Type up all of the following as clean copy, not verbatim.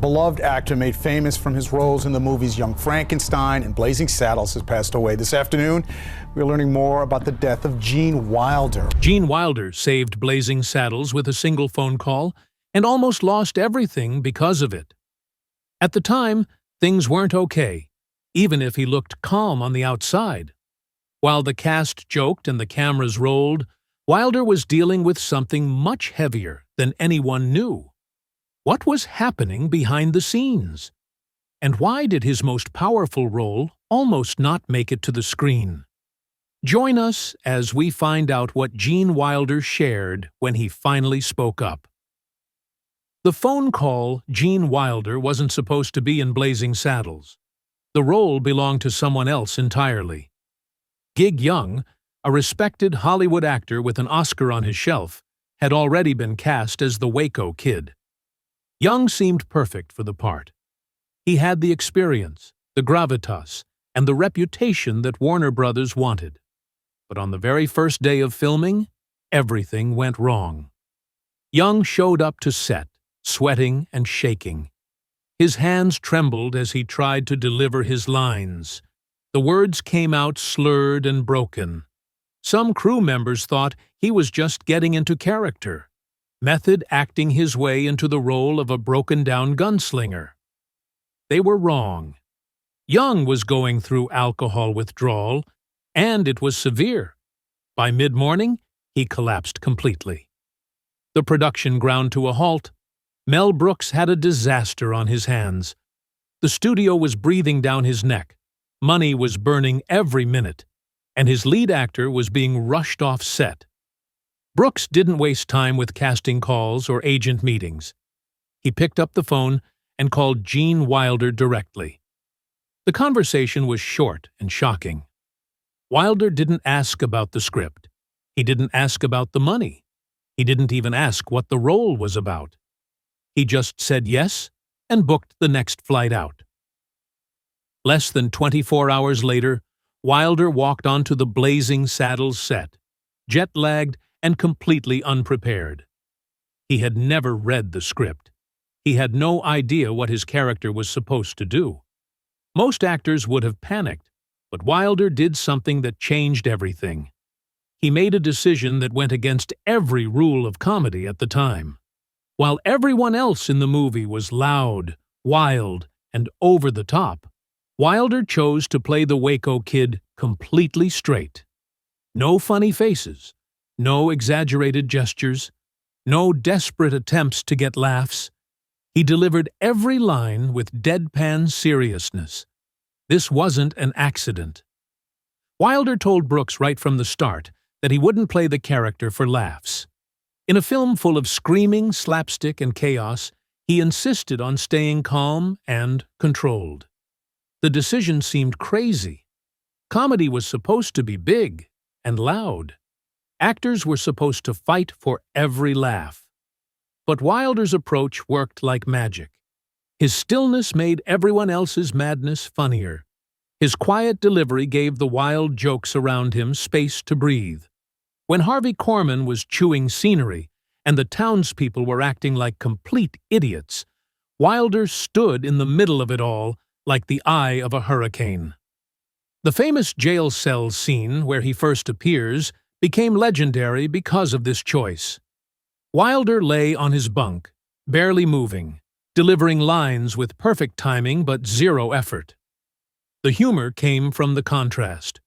beloved actor made famous from his roles in the movies Young Frankenstein and Blazing Saddles has passed away. This afternoon, we're learning more about the death of Gene Wilder. Gene Wilder saved Blazing Saddles with a single phone call and almost lost everything because of it. At the time, things weren't okay, even if he looked calm on the outside. While the cast joked and the cameras rolled, Wilder was dealing with something much heavier than anyone knew. What was happening behind the scenes? And why did his most powerful role almost not make it to the screen? Join us as we find out what Gene Wilder shared when he finally spoke up. The phone call Gene Wilder wasn't supposed to be in Blazing Saddles. The role belonged to someone else entirely. Gig Young, a respected Hollywood actor with an Oscar on his shelf, had already been cast as the Waco Kid. Young seemed perfect for the part. He had the experience, the gravitas, and the reputation that Warner Brothers wanted. But on the very first day of filming, everything went wrong. Young showed up to set, sweating and shaking. His hands trembled as he tried to deliver his lines. The words came out slurred and broken. Some crew members thought he was just getting into character, method acting his way into the role of a broken-down gunslinger. They were wrong. Young was going through alcohol withdrawal, and it was severe. By mid-morning, he collapsed completely. The production ground to a halt. Mel Brooks had a disaster on his hands. The studio was breathing down his neck. Money was burning every minute, and his lead actor was being rushed off set. Brooks didn't waste time with casting calls or agent meetings. He picked up the phone and called Gene Wilder directly. The conversation was short and shocking. Wilder didn't ask about the script. He didn't ask about the money. He didn't even ask what the role was about. He just said yes and booked the next flight out. Less than 24 hours later, Wilder walked onto the Blazing Saddles set, jet-lagged and completely unprepared. He had never read the script. He had no idea what his character was supposed to do. Most actors would have panicked, but Wilder did something that changed everything. He made a decision that went against every rule of comedy at the time. While everyone else in the movie was loud, wild, and over the top, Wilder chose to play the Waco Kid completely straight. No funny faces, no exaggerated gestures, no desperate attempts to get laughs. He delivered every line with deadpan seriousness. This wasn't an accident. Wilder told Brooks right from the start that he wouldn't play the character for laughs. In a film full of screaming, slapstick, and chaos, he insisted on staying calm and controlled. The decision seemed crazy. Comedy was supposed to be big and loud. Actors were supposed to fight for every laugh. But Wilder's approach worked like magic. His stillness made everyone else's madness funnier. His quiet delivery gave the wild jokes around him space to breathe. When Harvey Korman was chewing scenery and the townspeople were acting like complete idiots, Wilder stood in the middle of it all like the eye of a hurricane. The famous jail cell scene where he first appears became legendary because of this choice. Wilder lay on his bunk, barely moving, delivering lines with perfect timing but zero effort. The humor came from the contrast.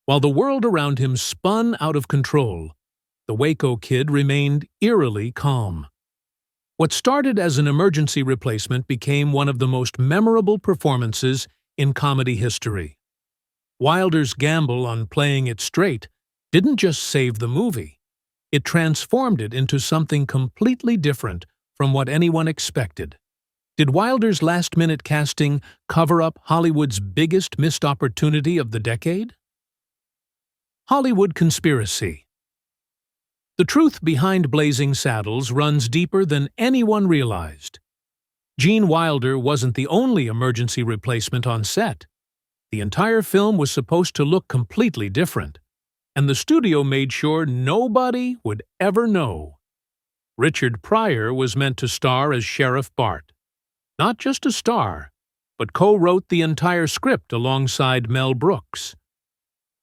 While the world around him spun out of control, the Waco Kid remained eerily calm. What started as an emergency replacement became one of the most memorable performances in comedy history. Wilder's gamble on playing it straight didn't just save the movie. It transformed it into something completely different from what anyone expected. Did Wilder's last-minute casting cover up Hollywood's biggest missed opportunity of the decade? Hollywood conspiracy. The truth behind Blazing Saddles runs deeper than anyone realized. Gene Wilder wasn't the only emergency replacement on set. The entire film was supposed to look completely different, and the studio made sure nobody would ever know. Richard Pryor was meant to star as Sheriff Bart. not just a star, but co-wrote the entire script alongside Mel Brooks.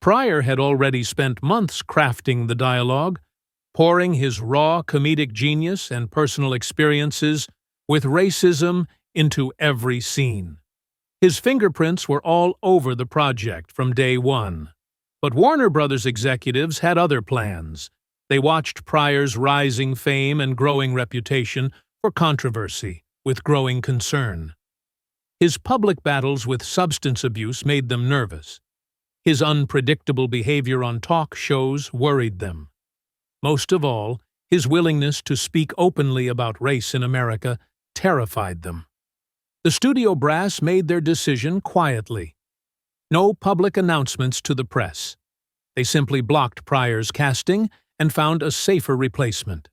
Pryor had already spent months crafting the dialogue, pouring his raw comedic genius and personal experiences with racism into every scene. His fingerprints were all over the project from day one. But Warner Brothers executives had other plans. They watched Pryor's rising fame and growing reputation for controversy with growing concern. His public battles with substance abuse made them nervous. His unpredictable behavior on talk shows worried them. Most of all, his willingness to speak openly about race in America terrified them. The studio brass made their decision quietly. No public announcements to the press. They simply blocked Pryor's casting and found a safer replacement.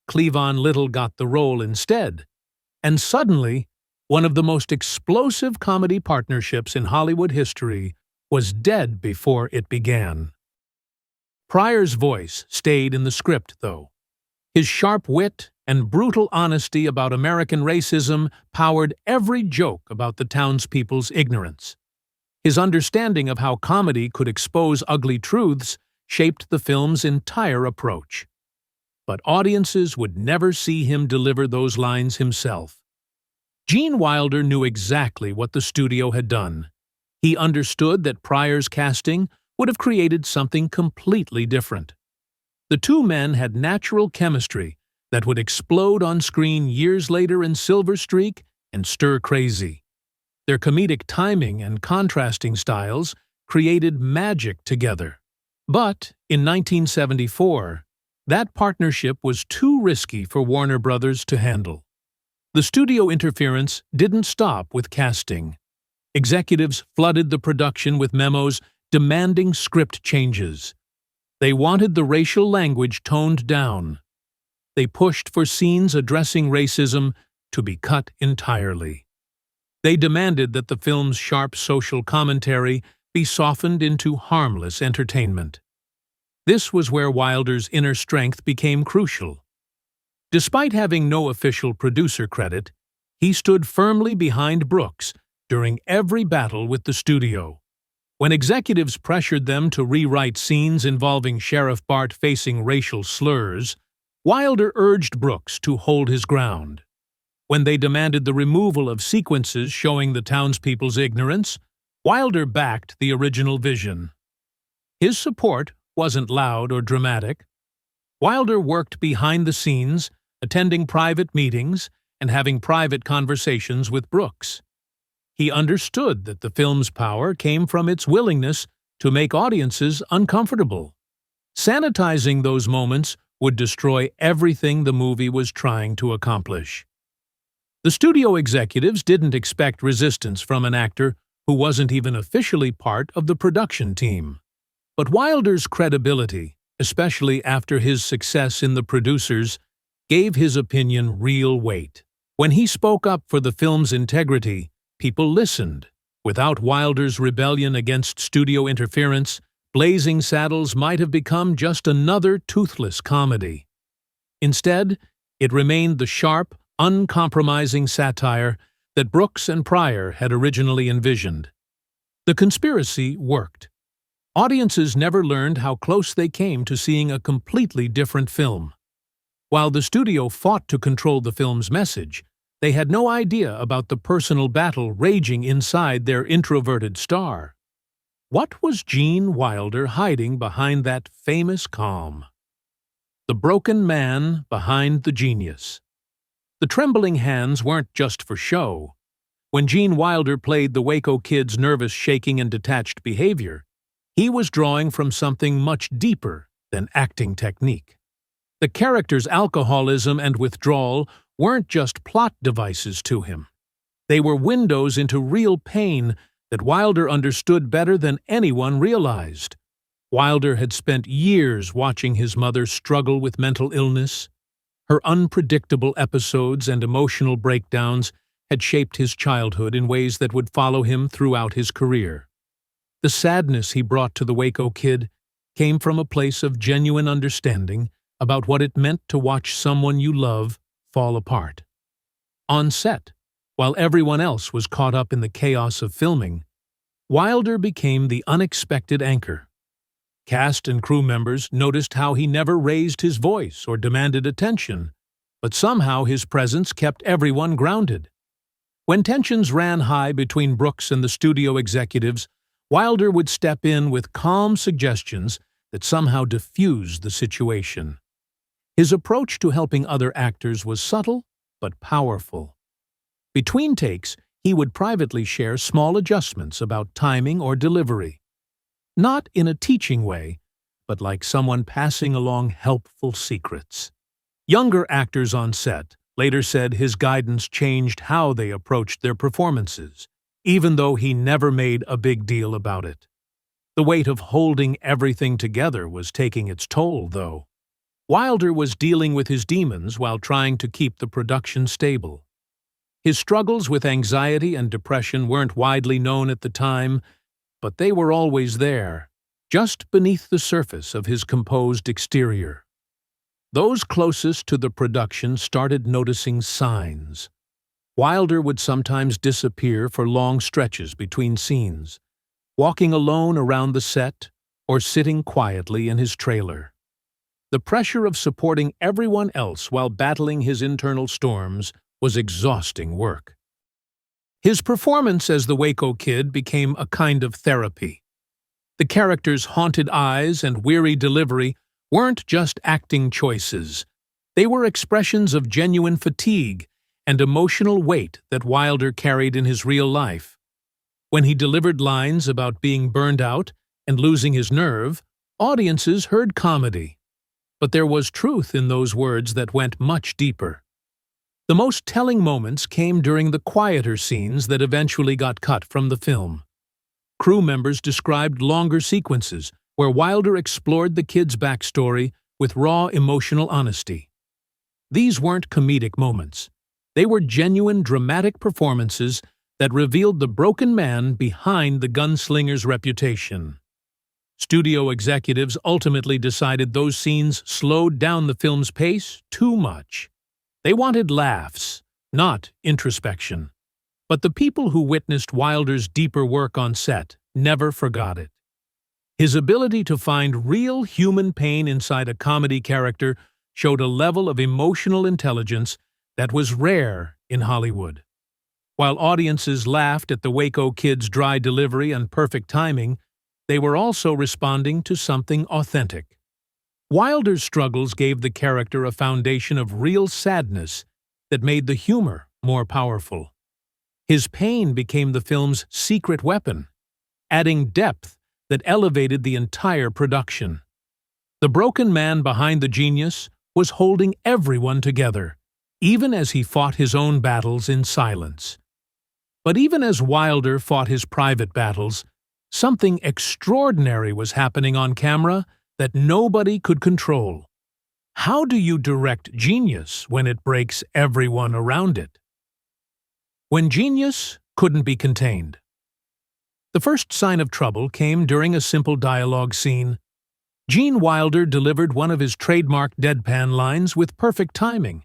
Cleavon Little got the role instead, and suddenly, one of the most explosive comedy partnerships in Hollywood history was dead before it began. Pryor's voice stayed in the script, though. His sharp wit and brutal honesty about American racism powered every joke about the townspeople's ignorance. His understanding of how comedy could expose ugly truths shaped the film's entire approach. But audiences would never see him deliver those lines himself. Gene Wilder knew exactly what the studio had done. He understood that Pryor's casting would have created something completely different. The two men had natural chemistry that would explode on screen years later in Silver Streak and Stir Crazy. Their comedic timing and contrasting styles created magic together. But in 1974, that partnership was too risky for Warner Brothers to handle. The studio interference didn't stop with casting. Executives flooded the production with memos demanding script changes. They wanted the racial language toned down. They pushed for scenes addressing racism to be cut entirely. They demanded that the film's sharp social commentary be softened into harmless entertainment. This was where Wilder's inner strength became crucial. Despite having no official producer credit, he stood firmly behind Brooks during every battle with the studio. When executives pressured them to rewrite scenes involving Sheriff Bart facing racial slurs, Wilder urged Brooks to hold his ground. When they demanded the removal of sequences showing the townspeople's ignorance, Wilder backed the original vision. His support wasn't loud or dramatic. Wilder worked behind the scenes, attending private meetings and having private conversations with Brooks. He understood that the film's power came from its willingness to make audiences uncomfortable. Sanitizing those moments would destroy everything the movie was trying to accomplish. The studio executives didn't expect resistance from an actor who wasn't even officially part of the production team. But Wilder's credibility, especially after his success in The Producers, gave his opinion real weight. When he spoke up for the film's integrity, people listened. Without Wilder's rebellion against studio interference, Blazing Saddles might have become just another toothless comedy. Instead, it remained the sharp, uncompromising satire that Brooks and Pryor had originally envisioned. The conspiracy worked. Audiences never learned how close they came to seeing a completely different film. While the studio fought to control the film's message, they had no idea about the personal battle raging inside their introverted star. What was Gene Wilder hiding behind that famous calm? The broken man behind the genius. The trembling hands weren't just for show. When Gene Wilder played the Waco Kid's nervous shaking and detached behavior, he was drawing from something much deeper than acting technique. The character's alcoholism and withdrawal weren't just plot devices to him. They were windows into real pain that Wilder understood better than anyone realized. Wilder had spent years watching his mother struggle with mental illness. Her unpredictable episodes and emotional breakdowns had shaped his childhood in ways that would follow him throughout his career. The sadness he brought to the Waco Kid came from a place of genuine understanding about what it meant to watch someone you love fall apart. On set, While everyone else was caught up in the chaos of filming, Wilder became the unexpected anchor. Cast and crew members noticed how he never raised his voice or demanded attention, but somehow his presence kept everyone grounded. When tensions ran high between Brooks and the studio executives, Wilder would step in with calm suggestions that somehow diffused the situation. His approach to helping other actors was subtle but powerful. Between takes, he would privately share small adjustments about timing or delivery. Not in a teaching way, but like someone passing along helpful secrets. Younger actors on set later said his guidance changed how they approached their performances, even though he never made a big deal about it. The weight of holding everything together was taking its toll, though. Wilder was dealing with his demons while trying to keep the production stable. His struggles with anxiety and depression weren't widely known at the time, but they were always there, just beneath the surface of his composed exterior. Those closest to the production started noticing signs. Wilder would sometimes disappear for long stretches between scenes, walking alone around the set or sitting quietly in his trailer. The pressure of supporting everyone else while battling his internal storms was exhausting work. His performance as the Waco Kid became a kind of therapy. The character's haunted eyes and weary delivery weren't just acting choices. They were expressions of genuine fatigue and emotional weight that Wilder carried in his real life. When he delivered lines about being burned out and losing his nerve, audiences heard comedy. But there was truth in those words that went much deeper. The most telling moments came during the quieter scenes that eventually got cut from the film. Crew members described longer sequences where Wilder explored the kid's backstory with raw emotional honesty. These weren't comedic moments. They were genuine dramatic performances that revealed the broken man behind the gunslinger's reputation. Studio executives ultimately decided those scenes slowed down the film's pace too much. They wanted laughs, not introspection. But the people who witnessed Wilder's deeper work on set never forgot it. His ability to find real human pain inside a comedy character showed a level of emotional intelligence that was rare in Hollywood. While audiences laughed at the Waco Kid's dry delivery and perfect timing, they were also responding to something authentic. Wilder's struggles gave the character a foundation of real sadness that made the humor more powerful. His pain became the film's secret weapon, adding depth that elevated the entire production. The broken man behind the genius was holding everyone together, even as he fought his own battles in silence. But even as Wilder fought his private battles, something extraordinary was happening on camera that nobody could control. How do you direct genius when it breaks everyone around it? When genius couldn't be contained. The first sign of trouble came during a simple dialogue scene. Gene Wilder delivered one of his trademark deadpan lines with perfect timing,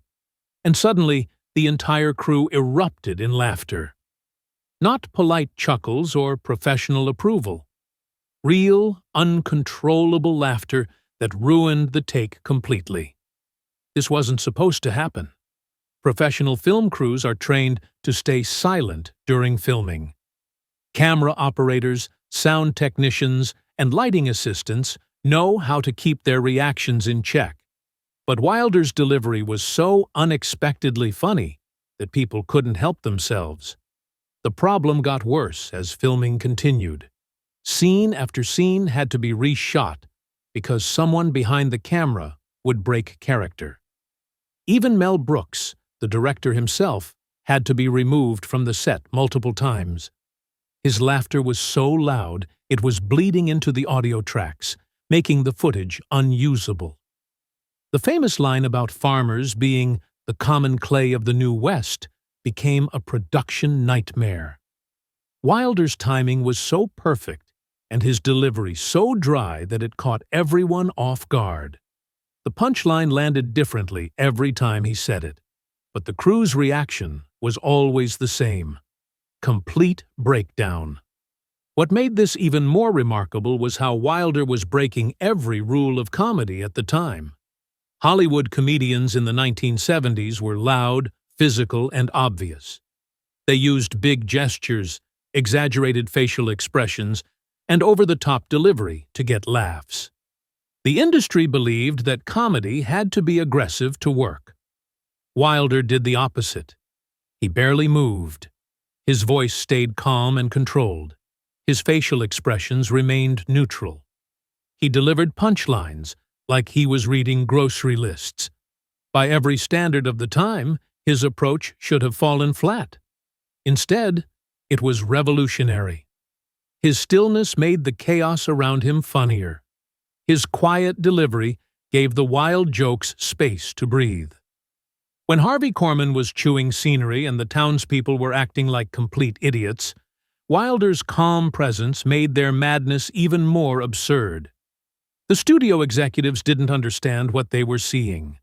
and suddenly the entire crew erupted in laughter. Not polite chuckles or professional approval. Real, uncontrollable laughter that ruined the take completely. This wasn't supposed to happen. Professional film crews are trained to stay silent during filming. Camera operators, sound technicians, and lighting assistants know how to keep their reactions in check. But Wilder's delivery was so unexpectedly funny that people couldn't help themselves. The problem got worse as filming continued. Scene after scene had to be reshot because someone behind the camera would break character. Even Mel Brooks, the director himself, had to be removed from the set multiple times. His laughter was so loud it was bleeding into the audio tracks, making the footage unusable. The famous line about farmers being the common clay of the New West became a production nightmare. Wilder's timing was so perfect and his delivery so dry that it caught everyone off guard. The punchline landed differently every time he said it, But the crew's reaction was always the same: complete breakdown. What made this even more remarkable was how Wilder was breaking every rule of comedy at the time. Hollywood comedians in the 1970s were loud, physical, and obvious. They used big gestures, exaggerated facial expressions, and over-the-top delivery to get laughs. The industry believed that comedy had to be aggressive to work. Wilder did the opposite. He barely moved. His voice stayed calm and controlled. His facial expressions remained neutral. He delivered punchlines like he was reading grocery lists. By every standard of the time, his approach should have fallen flat. Instead, it was revolutionary. His stillness made the chaos around him funnier. His quiet delivery gave the wild jokes space to breathe. When Harvey Korman was chewing scenery and the townspeople were acting like complete idiots, Wilder's calm presence made their madness even more absurd. The studio executives didn't understand what they were seeing.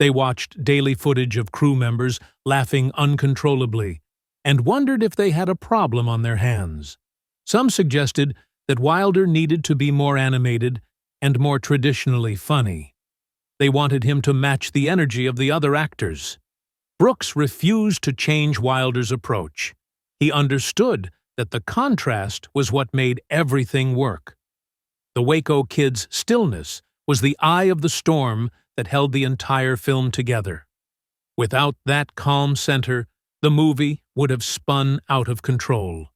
They watched daily footage of crew members laughing uncontrollably and wondered if they had a problem on their hands. Some suggested that Wilder needed to be more animated and more traditionally funny. They wanted him to match the energy of the other actors. Brooks refused to change Wilder's approach. He understood that the contrast was what made everything work. The Waco Kid's stillness was the eye of the storm that held the entire film together. Without that calm center, the movie would have spun out of control.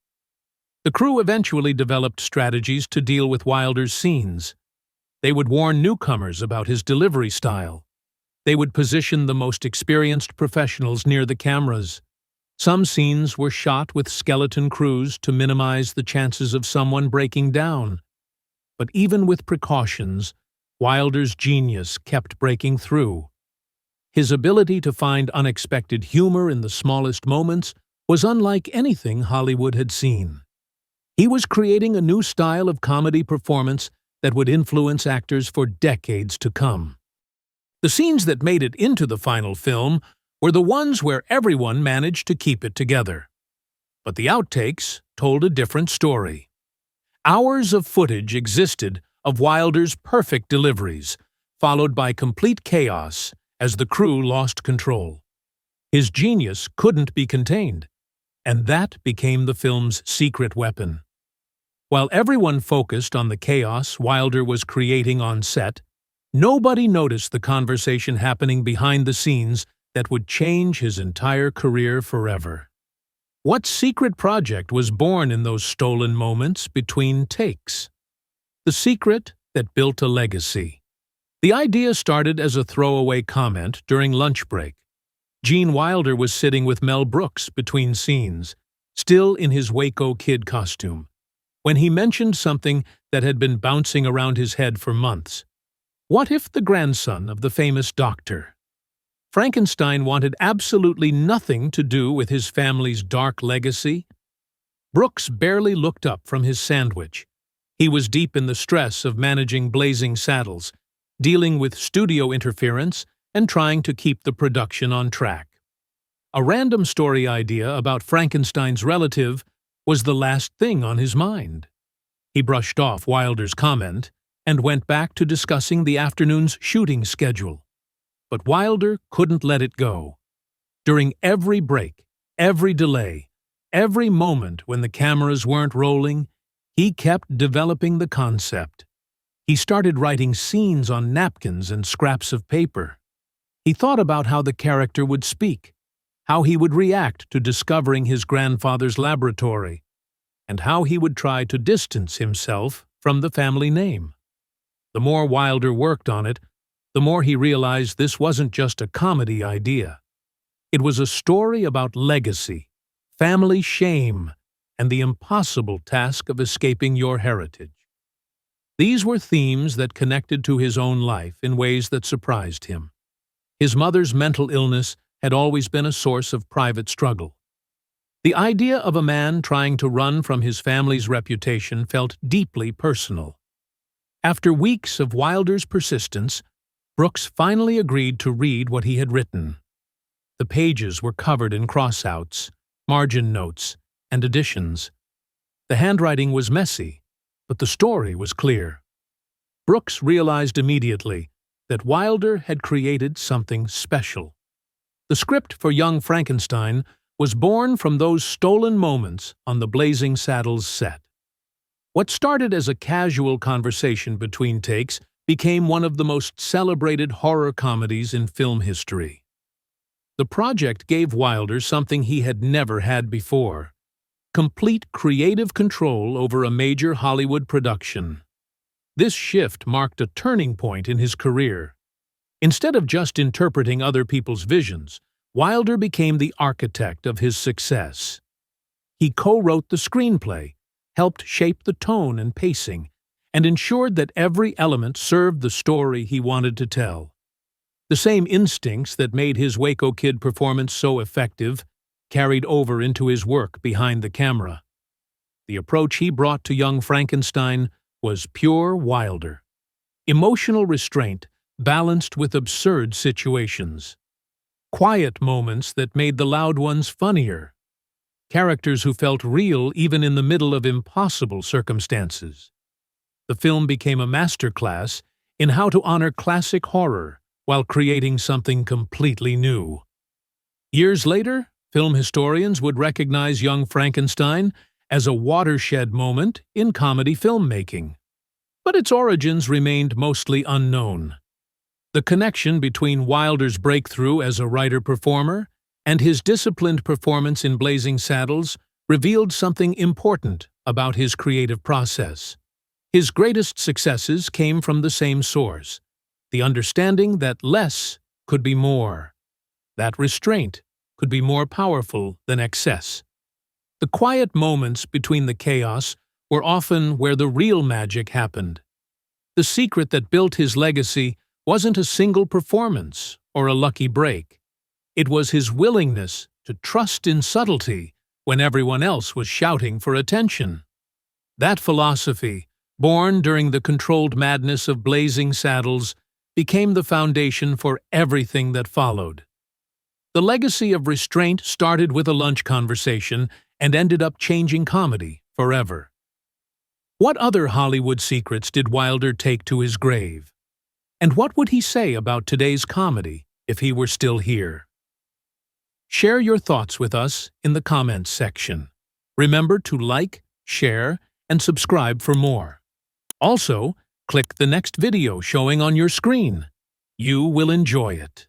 The crew eventually developed strategies to deal with Wilder's scenes. They would warn newcomers about his delivery style. They would position the most experienced professionals near the cameras. Some scenes were shot with skeleton crews to minimize the chances of someone breaking down. But even with precautions, Wilder's genius kept breaking through. His ability to find unexpected humor in the smallest moments was unlike anything Hollywood had seen. He was creating a new style of comedy performance that would influence actors for decades to come. The scenes that made it into the final film were the ones where everyone managed to keep it together. But the outtakes told a different story. Hours of footage existed of Wilder's perfect deliveries, followed by complete chaos as the crew lost control. His genius couldn't be contained, and that became the film's secret weapon. While everyone focused on the chaos Wilder was creating on set, nobody noticed the conversation happening behind the scenes that would change his entire career forever. What secret project was born in those stolen moments between takes? The secret that built a legacy. The idea started as a throwaway comment during lunch break. Gene Wilder was sitting with Mel Brooks between scenes, still in his Waco Kid costume, when he mentioned something that had been bouncing around his head for months. What if the grandson of the famous doctor? Frankenstein wanted absolutely nothing to do with his family's dark legacy. Brooks barely looked up from his sandwich. He was deep in the stress of managing Blazing Saddles, dealing with studio interference and trying to keep the production on track. A random story idea about Frankenstein's relative was the last thing on his mind. He brushed off Wilder's comment and went back to discussing the afternoon's shooting schedule. But Wilder couldn't let it go. During every break, every delay, every moment when the cameras weren't rolling, he kept developing the concept. He started writing scenes on napkins and scraps of paper. He thought about how the character would speak, how he would react to discovering his grandfather's laboratory, and how he would try to distance himself from the family name. The more Wilder worked on it, the more he realized this wasn't just a comedy idea. It was a story about legacy, family shame, and the impossible task of escaping your heritage. These were themes that connected to his own life in ways that surprised him. His mother's mental illness had always been a source of private struggle. The idea of a man trying to run from his family's reputation felt deeply personal. After weeks of Wilder's persistence, Brooks finally agreed to read what he had written. The pages were covered in crossouts, margin notes, and additions. The handwriting was messy, but the story was clear. Brooks realized immediately that Wilder had created something special. The script for Young Frankenstein was born from those stolen moments on the Blazing Saddles set. What started as a casual conversation between takes became one of the most celebrated horror comedies in film history. The project gave Wilder something he had never had before: complete creative control over a major Hollywood production. This shift marked a turning point in his career. Instead of just interpreting other people's visions, Wilder became the architect of his success. He co-wrote the screenplay, helped shape the tone and pacing, and ensured that every element served the story he wanted to tell. The same instincts that made his Waco Kid performance so effective carried over into his work behind the camera. The approach he brought to Young Frankenstein was pure Wilder. Emotional restraint balanced with absurd situations. Quiet moments that made the loud ones funnier. Characters who felt real even in the middle of impossible circumstances. The film became a masterclass in how to honor classic horror while creating something completely new. Years later, film historians would recognize Young Frankenstein as a watershed moment in comedy filmmaking. But its origins remained mostly unknown. The connection between Wilder's breakthrough as a writer-performer and his disciplined performance in Blazing Saddles revealed something important about his creative process. His greatest successes came from the same source: the understanding that less could be more, that restraint could be more powerful than excess. The quiet moments between the chaos were often where the real magic happened. The secret that built his legacy wasn't a single performance or a lucky break. It was his willingness to trust in subtlety when everyone else was shouting for attention. That philosophy, born during the controlled madness of Blazing Saddles, became the foundation for everything that followed. The legacy of restraint started with a lunch conversation and ended up changing comedy forever. What other Hollywood secrets did Wilder take to his grave? And what would he say about today's comedy if he were still here? Share your thoughts with us in the comments section. Remember to like, share, and subscribe for more. Also, click the next video showing on your screen. You will enjoy it.